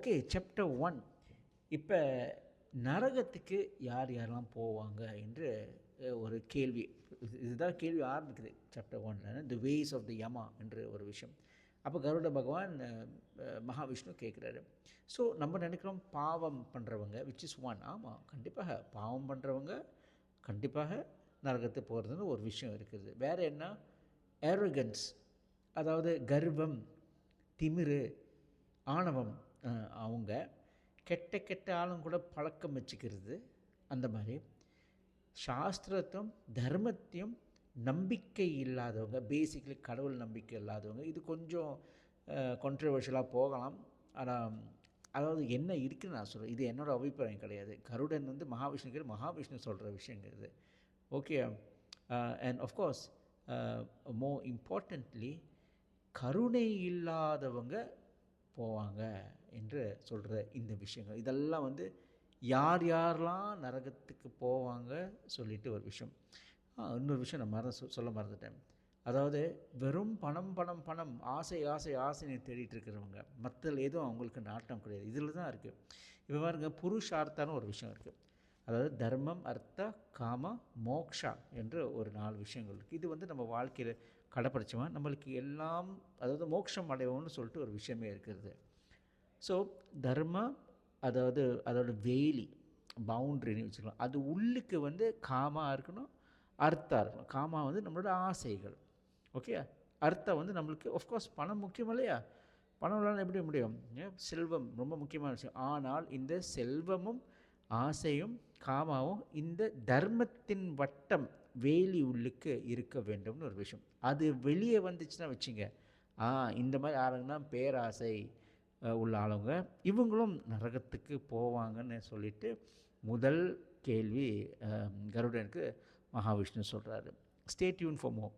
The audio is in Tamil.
Okay, chapter 1. இப்போ நரகத்துக்கு யார் யாரெல்லாம் போவாங்க என்று ஒரு கேள்வி. இதுதான் கேள்வி ஆரம்பிக்குது chapter 1. The ways of the Yama என்று ஒரு விஷயம். அப்போ கருட பகவான் மகாவிஷ்ணு கேட்குறாரு. ஸோ நம்ம நினைக்கிறோம் பாவம் பண்ணுறவங்க விச் இஸ் ஒன். ஆமாம், கண்டிப்பாக பாவம் பண்ணுறவங்க கண்டிப்பாக நரகத்துக்கு போகிறதுன்னு ஒரு விஷயம் இருக்குது. வேறு என்ன? ஏரோகன்ஸ், அதாவது கர்வம், திமிரு, ஆணவம். அவங்க கெட்ட கெட்ட ஆளும் கூட பழக்கம் வச்சுக்கிறது. அந்த மாதிரி சாஸ்திரத்தையும் தர்மத்தையும் நம்பிக்கை இல்லாதவங்க, பேசிக்கலி கடவுள் நம்பிக்கை இல்லாதவங்க. இது கொஞ்சம் கான்ட்ரவர்ஷியலாக போகலாம். ஆனால் அதாவது என்ன இருக்குதுன்னு நான் சொல்கிறேன். இது என்னோடய அபிப்பிராயம் கிடையாது. கருடன் மகாவிஷ்ணு சொல்கிற விஷயங்கிறது. Okay. And of course more importantly கருணை இல்லாதவங்க போவாங்க என்று சொல்கிற இந்த விஷயங்கள் இதெல்லாம் யார் யாரெல்லாம் நரகத்துக்கு போவாங்க சொல்லிட்டு ஒரு விஷயம். இன்னொரு விஷயம் நான் சொல்ல மறந்துட்டேன். அதாவது வெறும் பணம் பணம் பணம் ஆசை ஆசை ஆசைன்னு தேடிட்டு இருக்கிறவங்க, மற்றதில் எதுவும் அவங்களுக்கு நாட்டம் கிடையாது. இதில் தான் இருக்குது. இப்போ பாருங்க, புருஷார்த்தான ஒரு விஷயம் இருக்குது. அதாவது தர்மம், அர்த்த, காம, மோக்ஷா என்று ஒரு 4 விஷயங்கள் இருக்குது. இது நம்ம வாழ்க்கையில் கடைப்பிடிச்சோமா நம்மளுக்கு எல்லாம், அதாவது மோட்சம் அடைவோம்னு சொல்லிட்டு ஒரு விஷயமே இருக்கிறது. ஸோ தர்மா, அதாவது அதோட வேலி, பவுண்ட்ரின்னு வச்சுக்கலாம். அது உள்ளுக்கு காமா இருக்கணும், அர்த்தா இருக்கணும். காமா நம்மளோட ஆசைகள். ஓகே. அர்த்தம் நம்மளுக்கு ஆஃப்கோர்ஸ் பணம் முக்கியம் இல்லையா? பணம் இல்லைன்னா எப்படி முடியும்? செல்வம் ரொம்ப முக்கியமான விஷயம். ஆனால் இந்த செல்வமும் ஆசையும் காமாவும் இந்த தர்மத்தின் வட்டம், வேலி உள்ளுக்கு இருக்க வேண்டும்னு ஒரு விஷயம். அது வெளியே வந்துச்சுன்னா வச்சுங்க, இந்த மாதிரி ஆளுங்கன்னா பேராசை உள்ள ஆளுங்க, இவங்களும் நரகத்துக்கு போவாங்கன்னு சொல்லிட்டு முதல் கேள்வி கருடனுக்கு மகாவிஷ்ணு சொல்கிறாரு. Stay tune for more.